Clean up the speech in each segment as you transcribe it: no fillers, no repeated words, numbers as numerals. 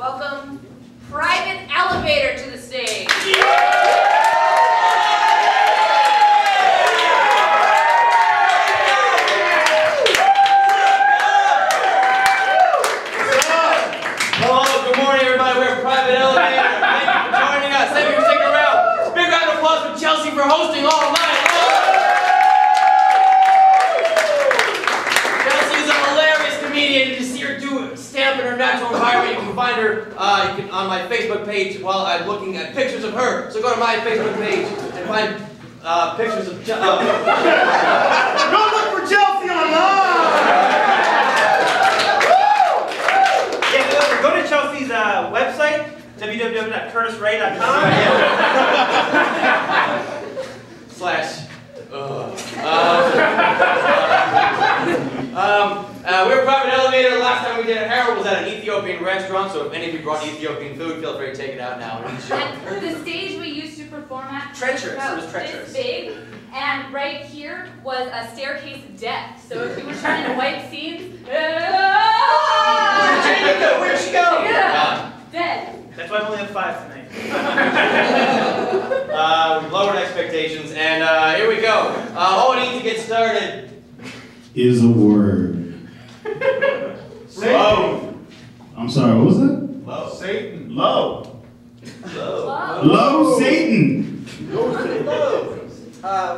welcome Private Elevator to the stage. Hello, good morning everybody. We're Private Elevator. Thank you for joining us. Thank you for sticking around. Big round of applause for Chelsea for hosting all night. Chelsea is a hilarious comedian. You can see her do a stamp in her natural environment. You can find her on my Facebook page while I'm looking at pictures of her. So go to my Facebook page and find pictures of Chelsea. Go look for Chelsea online! Go to Chelsea's website, www.curtisray.com. We're Private Elevator. Last time we did a Harold was at an Ethiopian restaurant, so if any of you brought Ethiopian food, feel free to take it out now. And the stage we used to perform at Treacherous. was It was treacherous. this big, and right here was a staircase of death. So if you were trying to wipe scenes, Where'd she go? Yeah. Dead. That's why I only have 5 tonight. We've lowered expectations, and here we go. All we need to get started is a word. Low. I'm sorry, what was that? Low. Satan. Low. Low. Low Satan.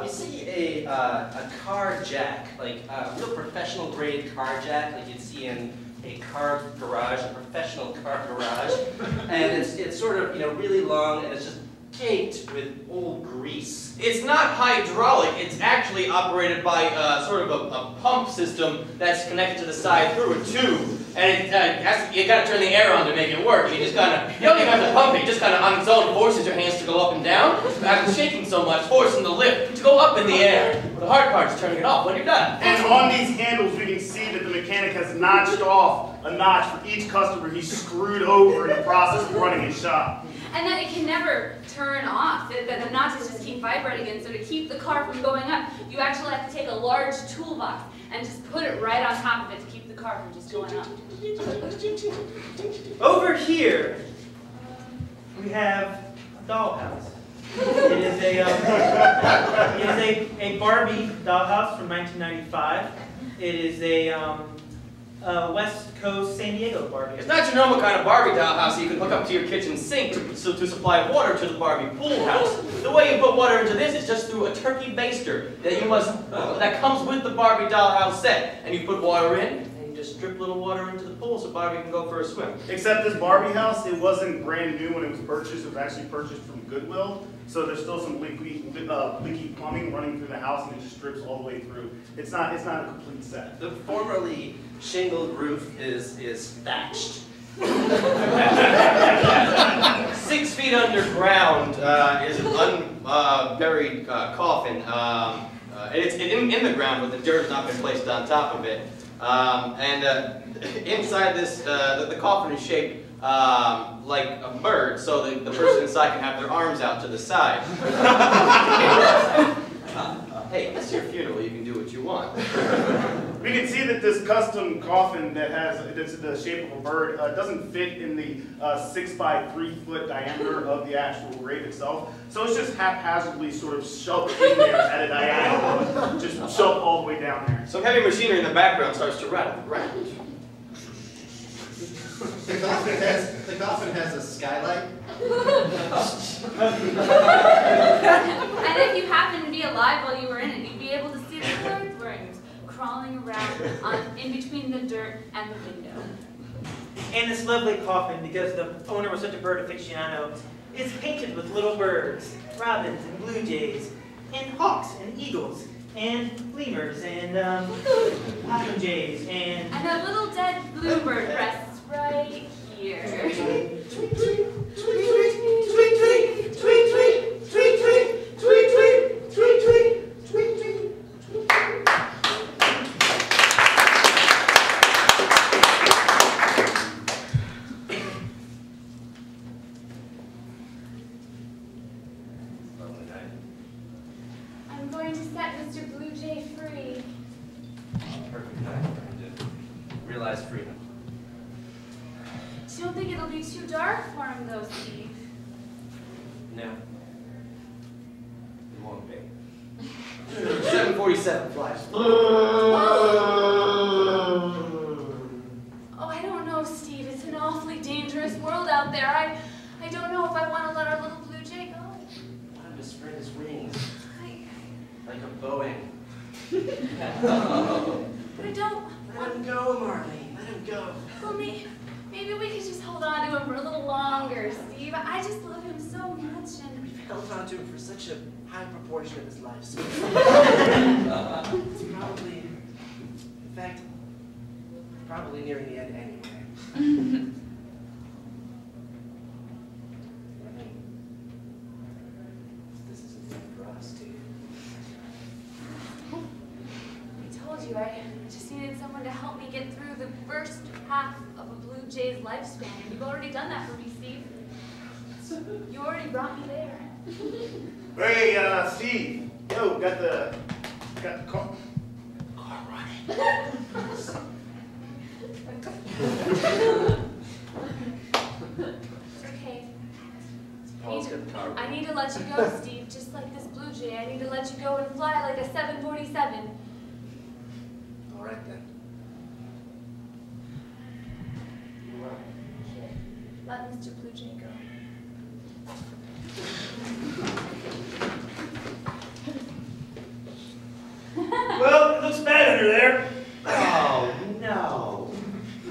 We see a car jack, like a real professional grade car jack, like you'd see in a car garage, a professional car garage, and it's sort of really long, and it's just caked with old grease. It's not hydraulic, it's actually operated by sort of a pump system that's connected to the side through a tube. And you gotta turn the air on to make it work. You just you don't even have to pump it, you just on its own forces your hands to go up and down. After shaking so much, forcing the lift to go up in the air. The hard part is turning it off when you're done. And on these handles, we can see that the mechanic has notched off a notch for each customer he's screwed over in the process of running his shop. And then it can never turn off. The notches just keep vibrating, and so to keep the car from going up, you actually have to take a large toolbox and just put it right on top of it to keep the car from just going up. Over here, we have a dollhouse. It is a Barbie dollhouse from 1995. It is a West Coast San Diego Barbie. It's not your normal kind of Barbie dollhouse that you can hook up to your kitchen sink to supply water to the Barbie pool house. The way you put water into this is just through a turkey baster that comes with the Barbie dollhouse set. And you put water in, and you just drip little water into the pool so Barbie can go for a swim. Except this Barbie house, it wasn't brand new when it was purchased. It was actually purchased from Goodwill. So there's still some leaky plumbing running through the house, and it just drips all the way through. It's not a complete set. The formerly shingled roof is thatched. 6 feet underground is an unburied coffin. It's in the ground, but the dirt has not been placed on top of it. Inside this, the coffin is shaped like a bird, so the person inside can have their arms out to the side. Hey, it's your funeral, you can do what you want. We can see that this custom coffin that's the shape of a bird doesn't fit in the 6 by 3 foot diameter of the actual grave itself. So it's just haphazardly sort of shoved in there at a diagonal, just shoved all the way down there. Some heavy machinery in the background starts to rattle around. The coffin has a skylight. And if you happen to be alive while you were in it, you'd be able to see the bird worms crawling around in between the dirt and the window. And this lovely coffin, because the owner was such a bird aficionado, is painted with little birds, robins and blue jays, and hawks and eagles, and lemurs and jays, and a little dead bluebird rests right here. I'm going to set Mr. Blue Jay free. Perfect time to realize freedom. don't think it'll be too dark for him, though, Steve. No. It won't be. 747 flies. Oh, I don't know, Steve. It's an awfully dangerous world out there. I don't know if I want to let our little blue jay go. Let him to spread his wings. I Like a Boeing. but I don't. Let him go, Marlene. Let him go. Well, maybe we could just hold on to him for a little longer, Steve. I just love him so much, and We've held on to him for such a high proportion of his life. So it's probably, in fact, probably nearing the end anyway. Marlene, this isn't good for us, do you? I told you I just needed someone to help me get through the first half of a blue jay's lifespan, and you've already done that for me, Steve. You already brought me there. Hey, Steve. Yo, got the car running. Okay. Paul's got the car. I need to let you go, Steve, just like this blue jay. I need to let you go and fly like a 747. All right then. Let Mr. Blue Jay go. Well, it looks bad under there. Oh no.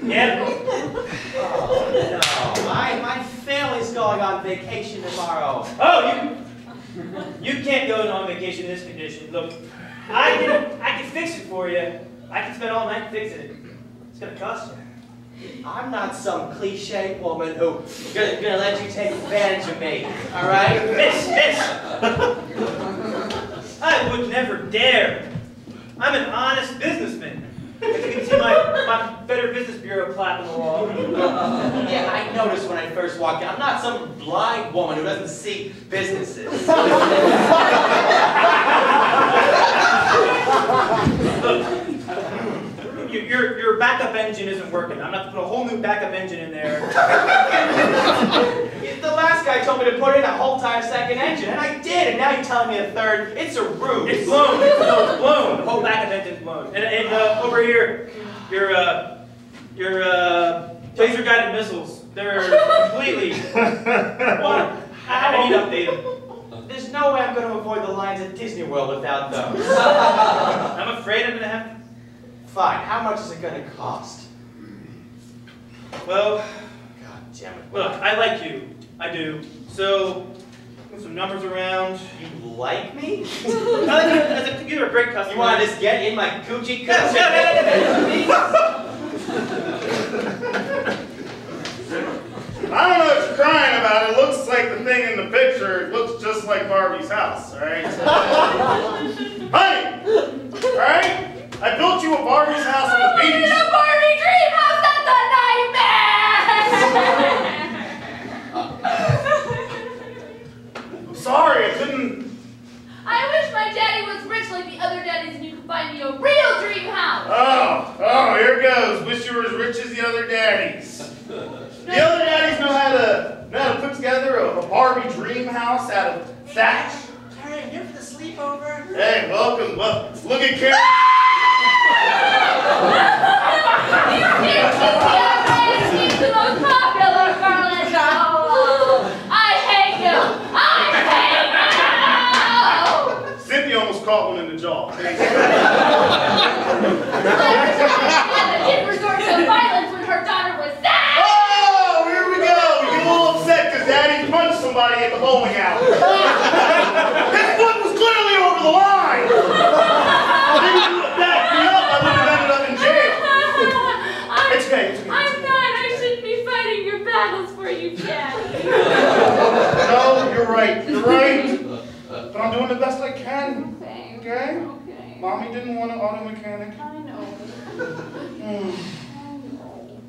Yeah. Oh no. My family's going on vacation tomorrow. Oh, you can't go on vacation in this condition. Look, I can fix it for you. I can spend all night fixing it. It's gonna cost you. I'm not some cliche woman who's gonna let you take advantage of me. All right? Miss! I would never dare. I'm an honest businessman. As you can see my Better Business Bureau plaque on the wall. Yeah, I noticed when I first walked in. I'm not some blind woman who doesn't see businesses. Your backup engine isn't working. I'm going to put a whole new backup engine in there. The last guy told me to put in a whole time second engine, and I did, and now you're telling me a third. It's a ruse. It's blown. It's blown. The whole backup engine's blown. And over here, your laser guided missiles. They're completely blown. I need to update them. There's no way I'm going to avoid the lines at Disney World without those. I'm afraid I'm going to have to. Fine. How much is it going to cost? Well, God damn it. look, I like you. I do. So, put some numbers around. You like me? You're a great customer. You want to just get in my coochie? No. I don't know what you're crying about. It looks like the thing in the picture. It looks just like Barbie's house, all right? Honey, all right? I built you a Barbie's house on the beach. A Barbie dream house, that's a nightmare! I'm sorry, I couldn't. I wish my daddy was rich like the other daddies and you could buy me a real dream house! Oh, here goes. Wish you were as rich as the other daddies. The other daddies know how to put together a Barbie dream house out of thatch. Karen, here for the sleepover? Hey, welcome. Well, look at Karen. He's the most popular girl in the world! I hate you! Cynthia almost caught one in the jaw. I didn't resort to violence when her daughter was sad! Oh, here we go. You get a little upset because Daddy punched somebody at the bowling alley. His foot was clearly over the line. If he would have backed me up, I would have ended up in jail. It's okay. It's okay. I'm not. I shouldn't be fighting your battles for you, Daddy. No, you're right. You're right. But I'm doing the best I can. Okay. Okay? Okay. Mommy didn't want an auto mechanic. I know.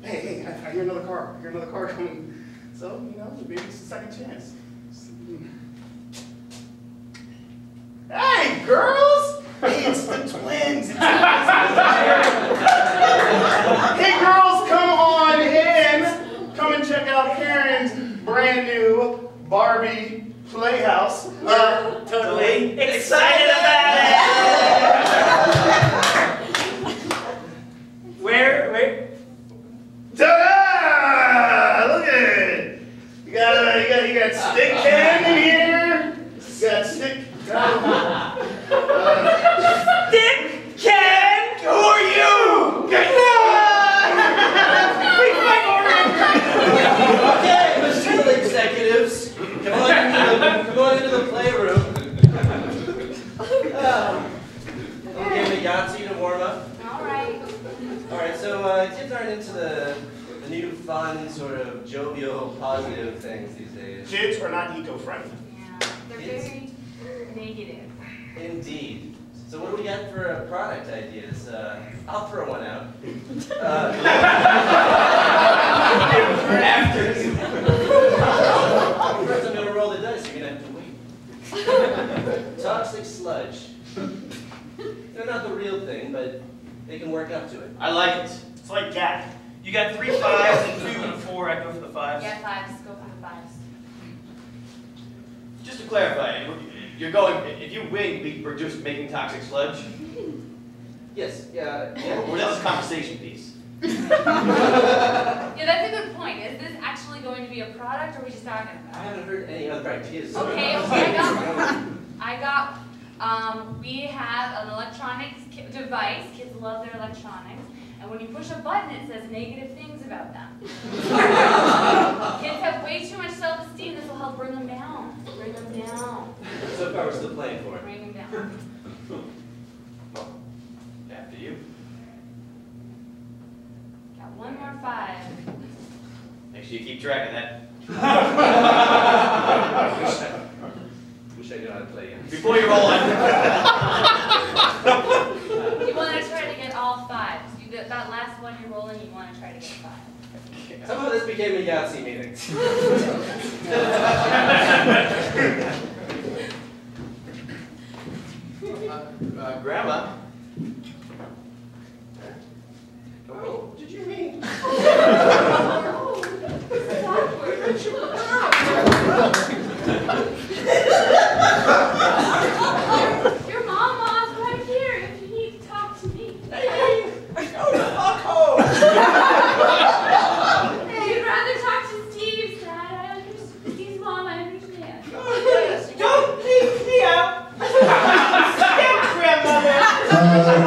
Hey, I hear another car. I hear another car coming. So, maybe it's a second chance. Hey, girls! Hey, it's the twins. Hey, girls, come on in. Come and check check out Karen's brand new Barbie Playhouse. Totally excited about it! Where? Ta-da! Look at it! You got stick can in here. You got stick. Stick can? Who are you? Okay, Mr. Executives, come on into the playroom. We'll give a Yahtzee to warm up. All right. All right, so kids aren't into the new fun, sort of jovial, positive things these days. Kids are not eco-friendly. Yeah, they're very negative. Indeed. So what do we got for product ideas? I'll throw one out. After you. First I'm going to roll the dice, you're going to have to wait. Toxic sludge. They're not the real thing, but they can work up to it. I like it. It's like gas. You got 3 5s and 2 and a 4. I go for the 5s. Yeah, 5s. Go for the 5s. Just to clarify, you're going, if you win, we're just making toxic sludge? Yes, yeah. Or that's a conversation piece? Yeah, that's a good point. Is this actually going to be a product, or are we just talking I about it? haven't heard any other ideas. Okay, I got one. We have an electronics device. Kids love their electronics. And when you push a button, it says negative things about them. Kids have way too much self-esteem. This will help bring them down. Bring them down. So far, we're still playing for it. Bring them down. Well, after you. Got one more 5. Make sure you keep track of that. Wish I knew how to play again. Before you roll it. You want to try to get all 5s. That last one you're rolling, you want to try to get 5. Somehow this became a Yahtzee meeting. Grandma. Oh, did you mean? Your mama's right here if you need to talk to me. Hey, go the fuck home! You'd rather talk to Steve's dad. I understand. Steve's mom, I understand. Oh, yes. Don't leave me out! Grandmother!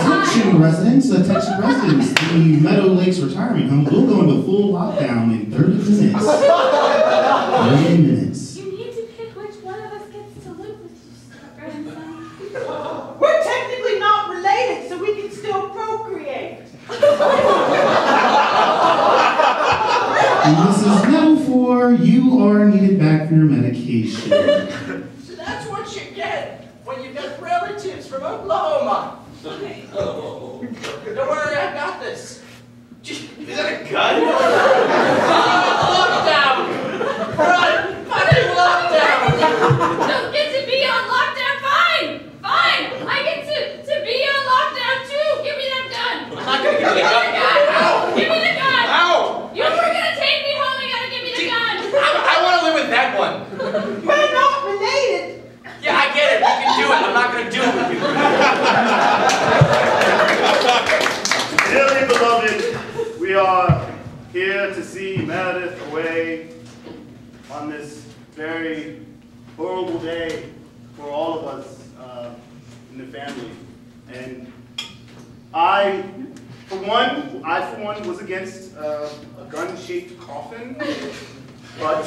Attention residents, the Meadow Lakes Retirement Home will go into full lockdown in 30 minutes. 30 minutes. You need to pick which one of us gets to live with you, grandson. We're technically not related, so we can still procreate. Mrs. Meadowfor, you are needed back for your medication. So that's what you get when you get relatives from Oklahoma. Oh, don't worry, I got this. Is that a gun? Lockdown! Run! Fucking lockdown! Don't get to be on lockdown. Fine. I get to be on lockdown too. Give me that gun. I'm not gonna give you the gun. Ow! Give me the gun. Ow! You were gonna take me home. You gotta give me the gun. I want to live with that one. We're not related. Yeah, I get it. You can do it. I'm not gonna do it with you. Dearly beloved, we are here to see Meredith away on this very horrible day for all of us in the family. And I, for one, was against a gun-shaped coffin, but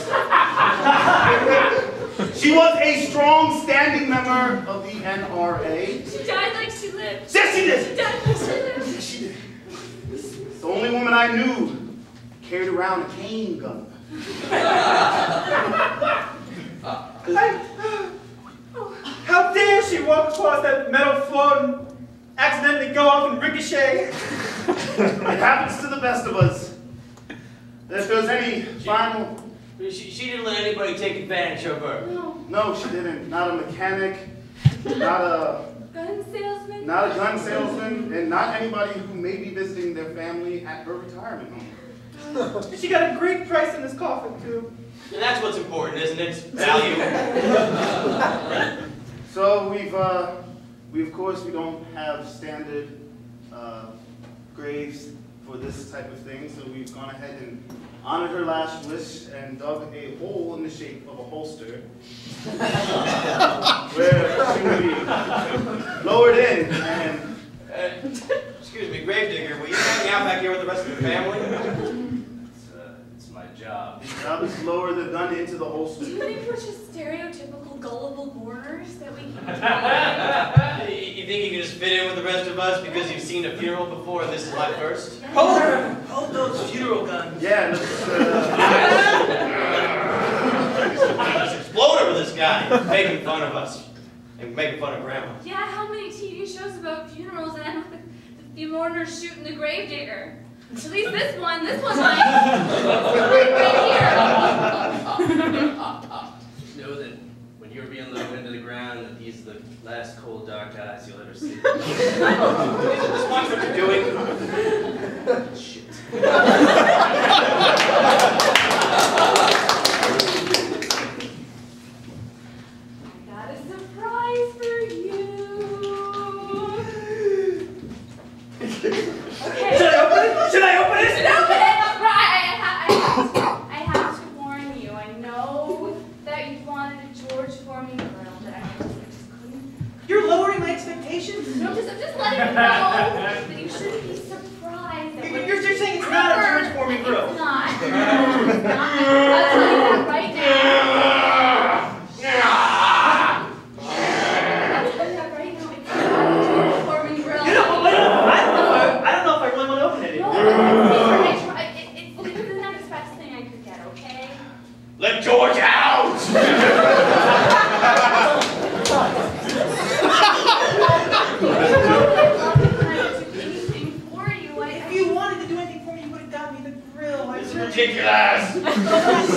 she was a strong standing member of the NRA. She died like she lived. Yes, she did! She died like she lived. Yes, she did. The only woman I knew carried around a cane gun. How dare she walk across that metal floor and accidentally go off and ricochet? It happens to the best of us. If there's any final... She didn't let anybody take advantage of her. No, she didn't. Not a mechanic, not a Gun salesman? not a gun salesman, and not anybody who may be visiting their family at her retirement home. She got a great price on this coffin. do. And that's what's important, isn't it? Value. So we of course we don't have standard graves for this type of thing, so we've gone ahead and honored her last wish and dug a hole in the shape of a holster where she would be lowered in and Excuse me, gravedigger, will you hang out back here with the rest of the family? It's my job. the job is to lower the gun into the holster. Do you think we're just stereotypical gullible mourners that we can You think you can just fit in with the rest of us because you've seen a funeral before and this is my first? Hold those funeral guns. Yeah, let's, Let's explode over this guy, making fun of us. And making fun of Grandma. Yeah, how many TV shows about funerals end with the mourners shooting the gravedigger? At least this one might. Right here. Know that when you're being lowered into the ground, that these are the last cold, dark eyes you'll ever see. Just watch what you're doing. Shit. I'm just letting you know that you shouldn't be surprised. You're saying it's not a George Foreman grill. It's not. It's not. I'll tell you that right now. I'll tell you that right now. It's not a George Foreman grill. I don't know if I really want to open it. No, it's the next best thing I could get, okay? Let George out! If you wanted to do anything for me, you would have got me the grill. This is ridiculous! I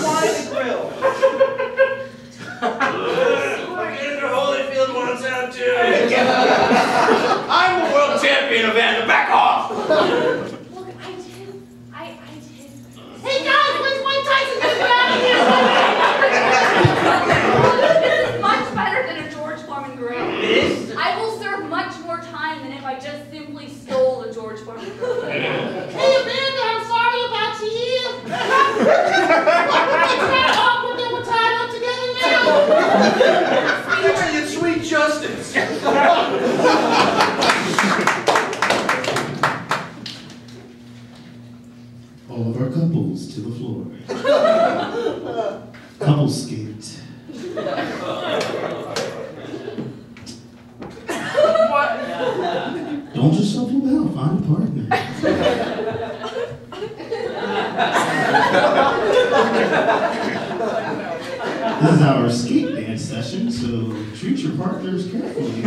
wanted the grill. We're getting to Holyfield one time too. I'm the world champion of Anna. Back off! Look, I did. Hey guys, when's Mike Tyson gonna get out of here? This is much better than a George Foreman grill. This? I will serve much more time than if I just simply stole a George Foreman grill. Hey Amanda, I'm sorry about you. It's not awkward that we're tied up together now. It's sweet justice. All of our couples to the floor. Couples skate. Don't just shuffle down, find a partner. This is our skate dance session, so treat your partners carefully.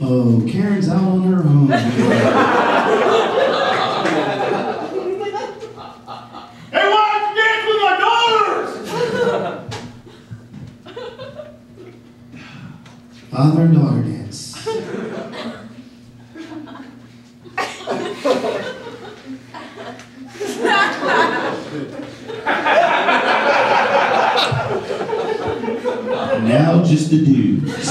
Oh, Karen's out on her own. Hey, why don't you dance with my daughters? Father and daughter dance. And now just the dudes.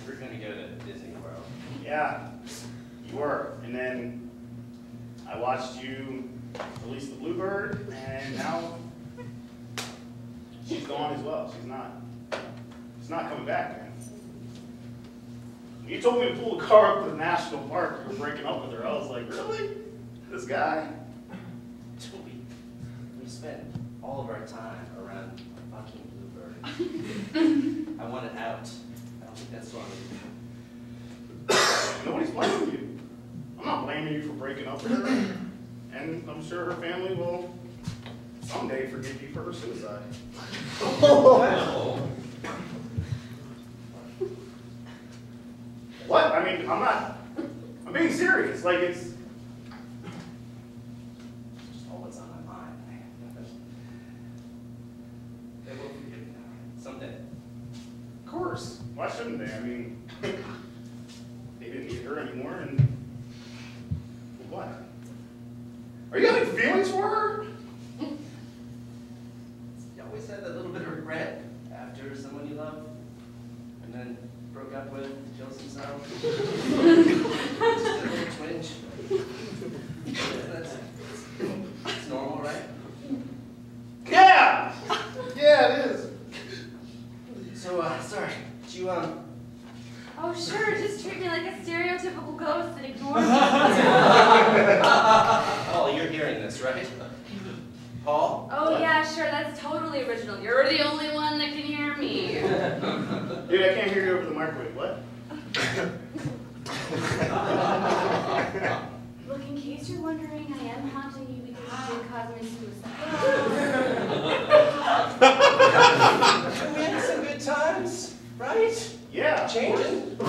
We're gonna go to Disney World. Yeah, you were. And then I watched you release the Bluebird, and now she's gone as well. She's not coming back, man. When you told me to pull a car up to the national park, you were breaking up with her. I was like, really? This guy? We spent all of our time around a fucking Bluebird. I want it out. I don't think that's wrong. Nobody's blaming you. I'm not blaming you for breaking up with her. And I'm sure her family will someday forgive you for her suicide. What? I mean, I'm being being serious. Like, it's... Just all what's on my mind. They will forgive me now, someday. Of course. Why shouldn't they? I mean, they didn't need her anymore, and... What? Are you having feelings for her? You always had that little bit of regret after someone you love, and then broke up with, kills himself. Just a little twinge. That's normal, right? Yeah! Yeah, it is. So, sorry, did you, Oh, sure, just treat me like a stereotypical ghost and ignore me. Oh, you're hearing this, right? Paul? Oh, yeah, sure, that's totally original. You're the only one that can hear me. Dude, I can't hear you over the microwave. What? Look, in case you're wondering, I am haunting you because you did cause me suicide. We had some good times, right? Yeah. Changing. The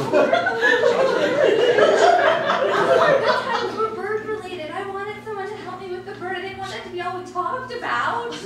titles were bird related. I wanted someone to help me with the bird. I didn't want that to be all we talked about.